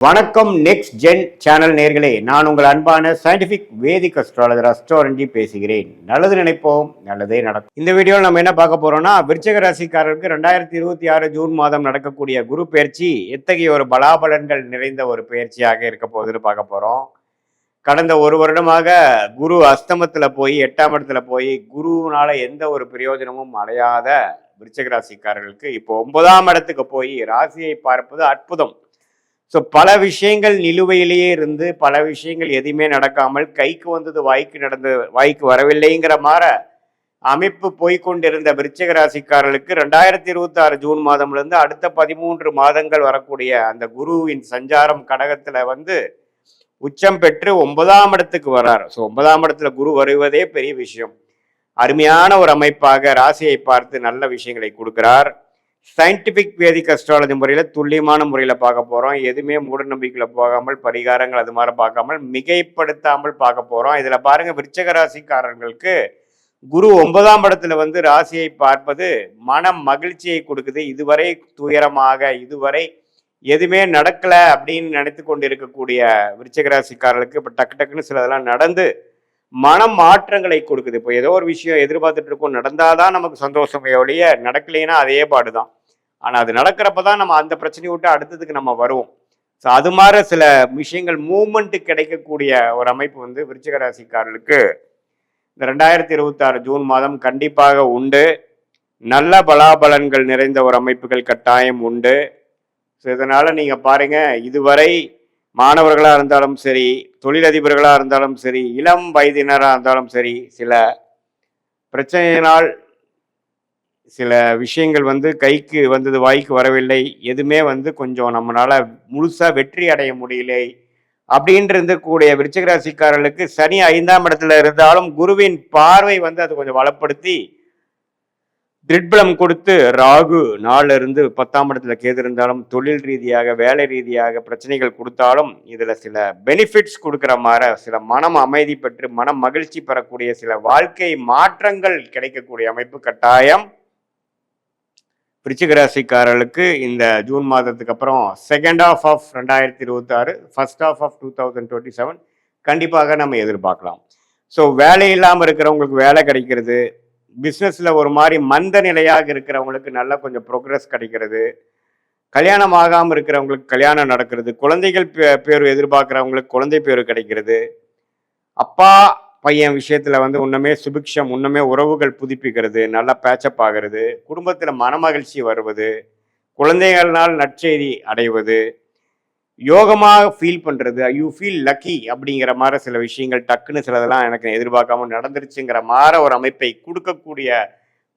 வணக்கம். Next gen channel நேர்களே, நான் உங்கள் அன்பான சயின்டிபிக் வேதிக் அஸ்ட்ராலஜர் அஸ்ட்ரோரஞ்சி பேசுகிறேன். நல்லது நினைப்போம், நல்லதே நடக்கும். இந்த வீடியோவில் நம்ம என்ன பார்க்க போறோம்னா, விருச்சிக ராசிக்காரருக்கு 2026 ஜூன் மாதம் நடக்கக்கூடிய குரு பயிற்சி எத்தகைய ஒரு பலாபலன்கள் நிறைந்த ஒரு பயிற்சியாக இருக்க போகுதுன்னு பார்க்க போறோம். கடந்த ஒரு வருடமாக குரு அஸ்தமத்துல போய் 8ஆம் இடத்துல போய் குருனால எந்த ஒரு பிரயோஜனமும் அடையாத விருச்சிக ராசிக்காரர்களுக்கு இப்போ 9ஆம் இடத்துக்கு போய் ராசியை பார்ப்பது அற்புதம். ஸோ பல விஷயங்கள் நிலுவையிலேயே இருந்து பல விஷயங்கள் எதுவுமே நடக்காமல் கைக்கு வந்தது வாய்க்கு வரவில்லைங்கிற மாதிரி அமைப்பு போய்கொண்டிருந்த விருச்சிக ராசிக்காரர்களுக்கு 2026 ஜூன் மாதம்லேருந்து அடுத்த 13 மாதங்கள் வரக்கூடிய அந்த குருவின் சஞ்சாரம் கடகத்துல உச்சம் பெற்று 9ஆம் இடத்துக்கு வர்றார். ஸோ 9ஆம் இடத்துல குரு வருவதே பெரிய விஷயம். அருமையான ஒரு அமைப்பாக ராசியை பார்த்து நல்ல விஷயங்களை கொடுக்கிறார். சயின்டிபிக் வேதிக் அஸ்ட்ராலஜி முறையில் துல்லியமான முறையில் பார்க்க போகிறோம். எதுவுமே மூட நம்பிக்கையில் போகாமல் பரிகாரங்கள் அது மாதிரி பார்க்காமல் மிகைப்படுத்தாமல் பார்க்க போகிறோம். இதில் பாருங்கள், விருச்சிக ராசிக்காரர்களுக்கு குரு 9ஆம் இடத்துல ராசியை பார்ப்பது மனம் மகிழ்ச்சியை கொடுக்குது. இதுவரை துயரமாக இதுவரை எதுவுமே நடக்கலை அப்படின்னு நினைத்து கொண்டு இருக்கக்கூடிய விருச்சிக ராசிக்காரர்களுக்கு இப்போ டக்கு டக்குன்னு சிலதெல்லாம் நடந்து மனம் மாற்றங்களை கொடுக்குது. இப்போ ஏதோ ஒரு விஷயம் எதிர்பார்த்துட்டு இருக்கோம், நடந்தாதான் நமக்கு சந்தோஷமே ஒழிய நடக்கலைன்னா அதே பாடுதான். ஆனால் அது நடக்கிறப்ப தான் நம்ம அந்த பிரச்சனையை விட்டு அடுத்ததுக்கு நம்ம வருவோம். ஸோ அது மாதிரி சில விஷயங்கள் மூமெண்ட்டு கிடைக்கக்கூடிய ஒரு அமைப்பு விருச்சிக ராசிக்காரர்களுக்கு இந்த 2026 ஜூன் மாதம் கண்டிப்பாக உண்டு. நல்ல பலாபலன்கள் நிறைந்த ஒரு அமைப்புகள் கட்டாயம் உண்டு. ஸோ இதனால் நீங்கள் பாருங்கள், இதுவரை மாணவர்களாக இருந்தாலும் சரி, தொழிலதிபர்களாக இருந்தாலும் சரி, இளம் வயதினராக இருந்தாலும் சரி, சில பிரச்சனையினால் சில விஷயங்கள் கைக்கு வந்தது வாய்க்கு வரவில்லை, எதுவுமே கொஞ்சம் நம்மளால முழுசாக வெற்றி அடைய முடியலை அப்படின்ட்டு இருந்தக்கூடிய விருச்சிக ராசிக்காரர்களுக்கு சனி 5ஆம் இடத்துல இருந்தாலும் குருவின் பார்வை அது கொஞ்சம் வளப்படுத்தி திரிட்பலம் கொடுத்து ராகு 4 இருந்து 10ஆம் இடத்துல கேது இருந்தாலும் தொழில் ரீதியாக வேலை ரீதியாக பிரச்சனைகள் கொடுத்தாலும் இதில் சில பெனிஃபிட்ஸ் கொடுக்குற மாதிரி சில மனம் அமைதி பெற்று மனம் மகிழ்ச்சி பெறக்கூடிய சில வாழ்க்கை மாற்றங்கள் கிடைக்கக்கூடிய அமைப்பு கட்டாயம் விருச்சிக ராசிக்காரர்களுக்கு இந்த ஜூன் மாதத்துக்கு அப்புறம் second half of 2026 first half of 2027 கண்டிப்பாக நம்ம எதிர்பார்க்கலாம். ஸோ வேலை இல்லாமல் இருக்கிறவங்களுக்கு வேலை கிடைக்கிறது, பிஸ்னஸில் ஒரு மாதிரி மந்த நிலையாக இருக்கிறவங்களுக்கு நல்ல கொஞ்சம் ப்ரோக்ரஸ் கிடைக்கிறது, கல்யாணம் ஆகாமல் இருக்கிறவங்களுக்கு கல்யாணம் நடக்கிறது, குழந்தைகள் பேர் எதிர்பார்க்குறவங்களுக்கு குழந்தை பேர் கிடைக்கிறது, அப்பா பையன் விஷயத்தில் இன்னுமே சுபிக்ஷம், இன்னுமே உறவுகள் புதுப்பிக்கிறது, நல்லா பேச்சப் ஆகிறது, குடும்பத்தில் மனமகிழ்ச்சி வருவது, குழந்தைகள்னால் நற்செய்தி அடைவது, யோகமாக ஃபீல் பண்ணுறது, யூ ஃபீல் லக்கி அப்படிங்கிற மாதிரி சில விஷயங்கள் டக்குன்னு சிலதெல்லாம் எனக்கு எதிர்பார்க்காம நடந்துருச்சுங்கிற மாதிரி ஒரு அமைப்பை கொடுக்கக்கூடிய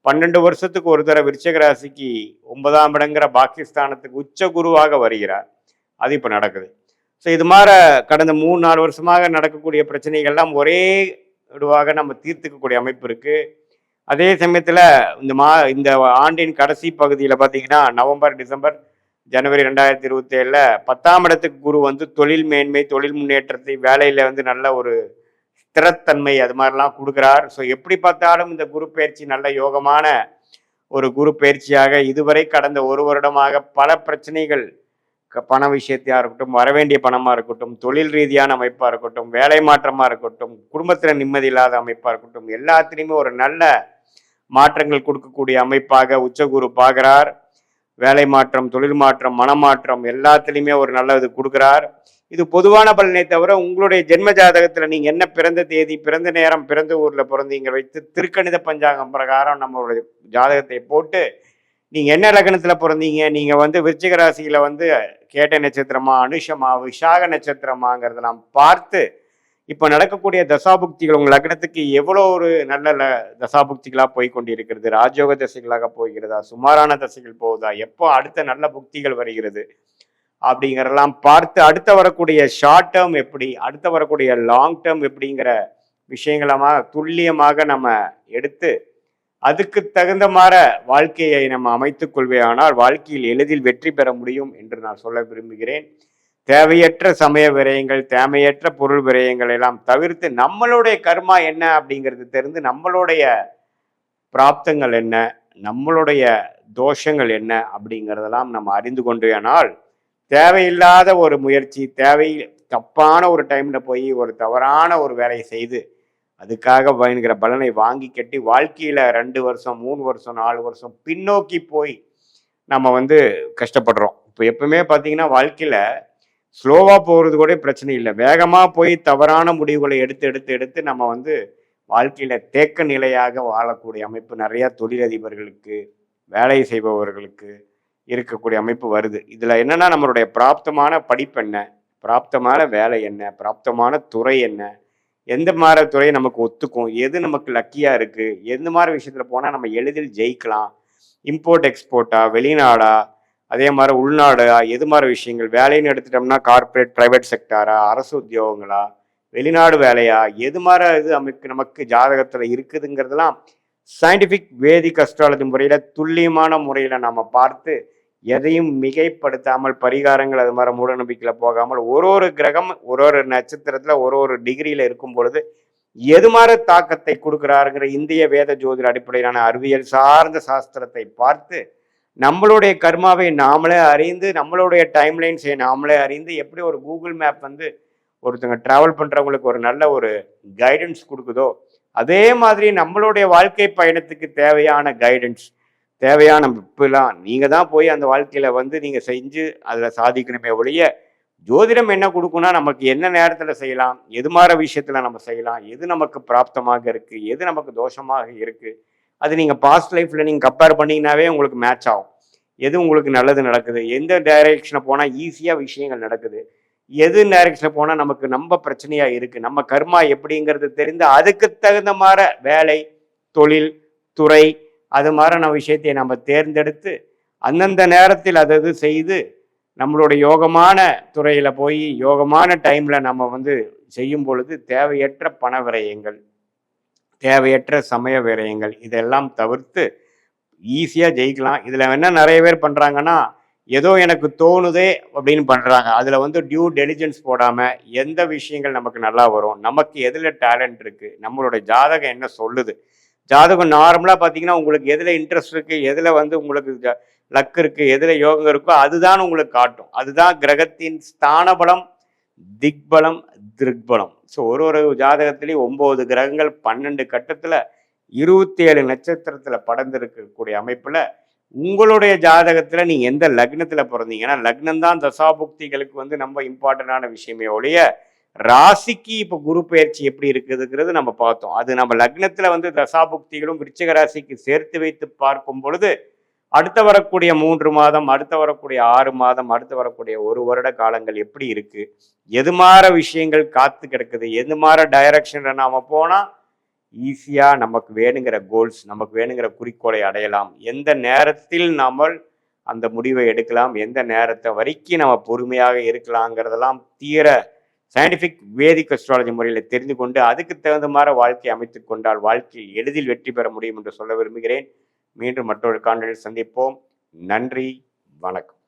12 வருஷத்துக்கு ஒரு தடவை விருச்சிக ராசிக்கு 9ஆம் இடங்கிற பாகிஸ்தானத்துக்கு உச்ச குருவாக வருகிறார். அது இப்போ நடக்குது. ஸோ இது மாதிரி கடந்த 3-4 வருஷமாக நடக்கக்கூடிய பிரச்சனைகள்லாம் ஒரே இதுவாக நம்ம தீர்த்துக்கக்கூடிய அமைப்பு இருக்குது. அதே சமயத்தில் இந்த ஆண்டின் கடைசி பகுதியில் பார்த்தீங்கன்னா நவம்பர், டிசம்பர், ஜனவரி 2027 10ஆம் இடத்துக்கு குரு தொழில் மேன்மை, தொழில் முன்னேற்றத்தை, வேலையில் நல்ல ஒரு ஸ்திரத்தன்மை அது மாதிரிலாம் கொடுக்குறார். ஸோ எப்படி பார்த்தாலும் இந்த குரு பயிற்சி நல்ல யோகமான ஒரு குரு பயிற்சியாக இதுவரை கடந்த ஒரு வருடமாக பல பிரச்சனைகள், பண விஷயத்தையாக இருக்கட்டும், வரவேண்டிய பணமாக இருக்கட்டும், தொழில் ரீதியான அமைப்பாக இருக்கட்டும், வேலை மாற்றமாக இருக்கட்டும், குடும்பத்தில் நிம்மதி இல்லாத அமைப்பாக இருக்கட்டும், எல்லாத்துலேயுமே ஒரு நல்ல மாற்றங்கள் கொடுக்கக்கூடிய அமைப்பாக உச்சகுரு பார்க்குறார். வேலை மாற்றம், தொழில் மாற்றம், மனமாற்றம் எல்லாத்துலேயுமே ஒரு நல்ல இது கொடுக்குறார். இது பொதுவான பலனை தவிர உங்களுடைய ஜென்ம ஜாதகத்தில் நீங்கள் என்ன பிறந்த தேதி, பிறந்த நேரம், பிறந்த ஊரில் பிறந்தீங்க வைத்து திருக்கணித பஞ்சாங்கம் பிரகாரம் நம்மளுடைய ஜாதகத்தை போட்டு நீங்கள் என்ன லக்னத்தில் பிறந்தீங்க, நீங்கள் விருச்சிக ராசியில் கேட்ட நட்சத்திரமா, அனுஷமா, விஷாக நட்சத்திரமாங்கிறதெல்லாம் பார்த்து இப்போ நடக்கக்கூடிய தசாபுக்திகள் உங்கள் லக்னத்துக்கு எவ்வளோ ஒரு நல்ல தசாபுக்திகளாக போய் கொண்டிருக்கிறது, ராஜயோக தசைகளாக போகிறதா, சுமாரான தசைகள் போகுதா, எப்போ அடுத்த நல்ல புக்திகள் வருகிறது அப்படிங்கிறதெல்லாம் பார்த்து அடுத்த வரக்கூடிய ஷார்ட் டேர்ம் எப்படி, அடுத்த வரக்கூடிய லாங் டேர்ம் எப்படிங்கிற விஷயங்களமாக துல்லியமாக நம்ம எடுத்து அதுக்கு தகுந்த மாதிரி வாழ்க்கையை நம்ம அமைத்துக் கொள்வேயானால் வாழ்க்கையில் எளிதில் வெற்றி பெற முடியும் என்று நான் சொல்ல விரும்புகிறேன். தேவையற்ற சமய விரயங்கள், தேவையற்ற பொருள் விரயங்கள் எல்லாம் தவிர்த்து நம்மளுடைய கர்மா என்ன அப்படிங்கிறது தெரிந்து நம்மளுடைய பிராப்தங்கள் என்ன, நம்மளுடைய தோஷங்கள் என்ன அப்படிங்கிறதெல்லாம் நம்ம அறிந்து கொண்டேனால் தேவையில்லாத ஒரு முயற்சி, தப்பான ஒரு டைம்ல போய் ஒரு தவறான ஒரு வேலையை செய்து அதுக்காக பயனுங்கிற பலனை வாங்கி கட்டி வாழ்க்கையில 2 வருஷம் 3 வருஷம் 4 வருஷம் பின்னோக்கி போய் நம்ம வந்து கஷ்டப்படுறோம். இப்போ எப்பவுமே பார்த்தீங்கன்னா வாழ்க்கையில ஸ்லோவா போகிறது கூட பிரச்சனை இல்லை. வேகமா போய் தவறான முடிவுகளை எடுத்து எடுத்து எடுத்து நம்ம வந்து வாழ்க்கையில தேக்க நிலையாக வாழக்கூடிய அமைப்பு நிறைய தொழிலதிபர்களுக்கு, வேலை செய்பவர்களுக்கு இருக்கக்கூடிய அமைப்பு வருது. இதுல என்னன்னா நம்மளுடைய பிராப்தமான படிப்பு என்ன, பிராப்தமான வேலை என்ன, பிராப்தமான துறை என்ன, எந்த மாதிரி துறை நமக்கு ஒத்துக்கும், எது நமக்கு லக்கியா இருக்கு, எந்த மாதிரி விஷயத்துல போனா நம்ம எளிதில் ஜெயிக்கலாம், இம்போர்ட் எக்ஸ்போர்ட்டா, வெளிநாடா, அதே மாதிரி உள்நாடா, எது மாதிரி விஷயங்கள் வேலைன்னு எடுத்துட்டோம்னா கார்ப்பரேட் பிரைவேட் செக்டாரா, அரசு உத்தியோகங்களா, வெளிநாடு வேலையா, எது மாதிரி இது நமக்கு ஜாதகத்துல இருக்குதுங்கிறதெல்லாம் சயின்டிபிக் வேதிக் அஸ்ட்ராலஜி முறையில துல்லியமான முறையில நம்ம பார்த்து எதையும் மிகைப்படுத்தாமல் பரிகாரங்கள் அது மாதிரி மூட நம்பிக்கையில போகாமல் ஒரு ஒரு கிரகம் ஒரு ஒரு நட்சத்திரத்துல ஒரு ஒரு டிகிரியில இருக்கும் பொழுது எது மாதிரி தாக்கத்தை கொடுக்குறாருங்கிற இந்திய வேத ஜோதிட அடிப்படையிலான அறிவியல் சார்ந்த சாஸ்திரத்தை பார்த்து நம்மளுடைய கர்மாவை நாமளே அறிந்து நம்மளுடைய டைம்லைன்ஸை நாமளே அறிந்து எப்படி ஒரு கூகுள் மேப் வந்து ஒருத்தங்க டிராவல் பண்றவங்களுக்கு ஒரு நல்ல ஒரு கைடன்ஸ் கொடுக்குதோ அதே மாதிரி நம்மளுடைய வாழ்க்கை பயணத்துக்கு தேவையான கைடன்ஸ் தேவையான இப்பெல்லாம் நீங்க தான் போய் அந்த வாழ்க்கையில வந்து நீங்க செஞ்சு அதுல சாதிக்கணுமே ஒழிய ஜோதிடம் என்ன கொடுக்கும்னா நமக்கு என்ன நேரத்துல செய்யலாம், எது மாதிரி விஷயத்துல நம்ம செய்யலாம், எது நமக்கு பிராப்தமாக இருக்கு, எது நமக்கு தோஷமாக இருக்கு, அது நீங்க பாஸ்ட் லைஃப்ல நீங்க கம்பேர் பண்ணீங்கன்னாவே உங்களுக்கு மேட்ச் ஆகும். எது உங்களுக்கு நல்லது நடக்குது, எந்த டைரக்ஷனை போனா ஈஸியா விஷயங்கள் நடக்குது, எது டைரக்ஷன்ல போனா நமக்கு நம்ம பிரச்சனையா இருக்கு, நம்ம கர்மா எப்படிங்கிறது தெரிந்து அதுக்கு தகுந்த மாதிரி வேலை, தொழில், துறை அது மாதிரியான விஷயத்தை நம்ம தேர்ந்தெடுத்து அந்தந்த நேரத்தில் அது செய்து நம்மளுடைய யோகமான துறையில போய் யோகமான டைம்ல நம்ம வந்து செய்யும் பொழுது தேவையற்ற பண விரயங்கள், தேவையற்ற சமய விரயங்கள் இதெல்லாம் தவிர்த்து ஈஸியா ஜெயிக்கலாம். இதுல என்ன நிறைய பேர் பண்றாங்கன்னா ஏதோ எனக்கு தோணுதே அப்படின்னு பண்றாங்க. அதுல வந்து டியூ டெலிஜென்ஸ் போடாம எந்த விஷயங்கள் நமக்கு நல்லா வரும், நமக்கு எதுல டேலண்ட் இருக்கு, நம்மளோட ஜாதகம் என்ன சொல்லுது, ஜாதகம் நார்மலா பாத்தீங்கன்னா உங்களுக்கு எதுல இன்ட்ரெஸ்ட் இருக்கு, எதுல வந்து உங்களுக்கு லக் இருக்கு, எதுல யோகம் இருக்கோ அதுதான் உங்களுக்கு காட்டும். அதுதான் கிரகத்தின் ஸ்தான பலம், திக்பலம், திருக்பலம். ஸோ ஒரு ஒரு ஜாதகத்திலையும் 9 கிரகங்கள் 12 கட்டத்துல 27 நட்சத்திரத்துல படர்ந்திருக்கக்கூடிய அமைப்புல உங்களுடைய ஜாதகத்துல நீங்க எந்த லக்னத்துல பிறந்தீங்கன்னா லக்னம் தான் தசாபுக்திகளுக்கு வந்து நம்ம இம்பார்ட்டன்டான விஷயமே ஒழிய ராசிக்கு இப்ப குரு பயிற்சி எப்படி இருக்குதுங்கிறது நம்ம பார்த்தோம். அது நம்ம லக்னத்துல வந்து தசாபுக்திகளும் விருச்சிக ராசிக்கு சேர்த்து வைத்து பார்க்கும் பொழுது அடுத்த வரக்கூடிய 3 மாதம், அடுத்த வரக்கூடிய 6 மாதம், அடுத்து வரக்கூடிய 1 வருட காலங்கள் எப்படி இருக்கு, எது மாற விஷயங்கள் காத்து கிடக்குது, எது மாற டைரக்ஷன்ல நாம போனா ஈஸியா நமக்கு வேணுங்கிற கோல்ஸ், நமக்கு வேணுங்கிற குறிக்கோளை அடையலாம், எந்த நேரத்தில் நம்ம அந்த முடிவை எடுக்கலாம், எந்த நேரத்தை வரைக்கும் நம்ம பொறுமையாக இருக்கலாங்கிறதெல்லாம் தீர சயின்டிபிக் வேதிக் அஸ்ட்ராலஜி முறையில் தெரிந்து கொண்டு அதுக்கு தகுந்த மாதிரி வாழ்க்கை அமைத்துக் கொண்டால் வாழ்க்கையில் எளிதில் வெற்றி பெற முடியும் என்று சொல்ல விரும்புகிறேன். மீண்டும் மற்றொரு காணொளியில் சந்திப்போம். நன்றி, வணக்கம்.